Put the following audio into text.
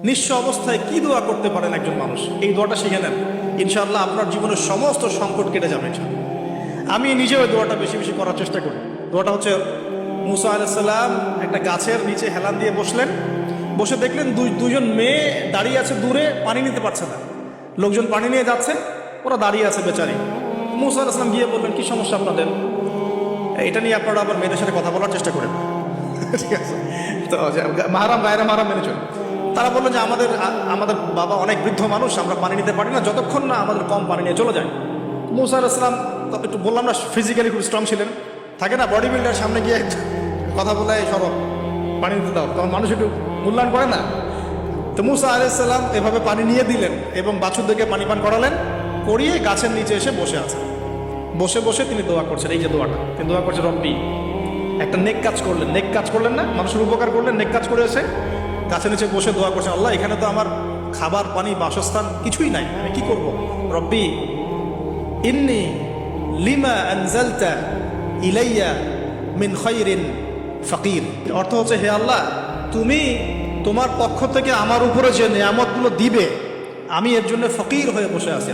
নিঃস্ব অবস্থায় কি দোয়া করতে পারেন একজন মানুষ, এই দোয়াটা শিখে নেন, ইনশাআল্লাহ আপনার জীবনের সমস্ত সংকট কেটে যাবে ইনশাআল্লাহ। আমি নিজেও এই দোয়াটা বেশি বেশি করার চেষ্টা করি। দোয়াটা হচ্ছে, মুসা আলাইহিস সালাম একটা গাছের নিচে হেলান দিয়ে বসলেন, বসে দেখলেন দুইজন মেয়ে দাঁড়িয়ে আছে দূরে, পানি নিতে পারছে না। লোকজন পানি নিয়ে যাচ্ছে, ওরা দাঁড়িয়ে আছে বেচারি। মুসা আলাইহিস সালাম গিয়ে বললেন, কি সমস্যা আপনাদের? এটা নিয়ে আপনারা আবার মেয়েদের সাথে কথা বলার চেষ্টা করেন, ঠিক আছে? তো মাহারাম গায়রা মাহারাম মেনে চলুন। তারা বললো যে আমাদের বাবা অনেক বৃদ্ধ মানুষ, আমরা পানি নিতে পারি না যতক্ষণ না আমাদের কম পানি নিয়ে চলে যায়। মুসা আলাইহিস সালাম একটু বললাম না, ফিজিক্যালি খুব স্ট্রং ছিলেন, থাকে না বডি বিল্ডার, সামনে গিয়ে কথা বলে সরব পানি নিতে দাও, তখন মানুষ একটু মূল্যায়ন করে না। তো মুসা আলাইহিস সালাম এভাবে পানি নিয়ে দিলেন এবং বাছুরদেরকে পানি পান করালেন, করিয়ে গাছের নিচে এসে বসে আছেন। বসে বসে তিনি দোয়া করছেন, এই যে দোয়াটা তিনি দোয়া করছেন, রব্বি, একটা নেক কাজ করলেন, নেক কাজ করলেন না, মানুষের উপকার করলেন, নেক কাজ করে এসে গাছের নিচে বসে দোয়া করছেন, আল্লাহ এখানে তো আমার খাবার পানি বাসস্থান কিছুই নাই, আমি কি করব? রব্বি ইন্নি লিমা আনজালতা ইলাইয়া মিন খায়রিন ফাকির। অর্থ হচ্ছে, হে আল্লাহ, তুমি তোমার পক্ষ থেকে আমার উপরে যে নিয়ামতগুলো দিবে, আমি এর জন্য ফকির হয়ে বসে আছি।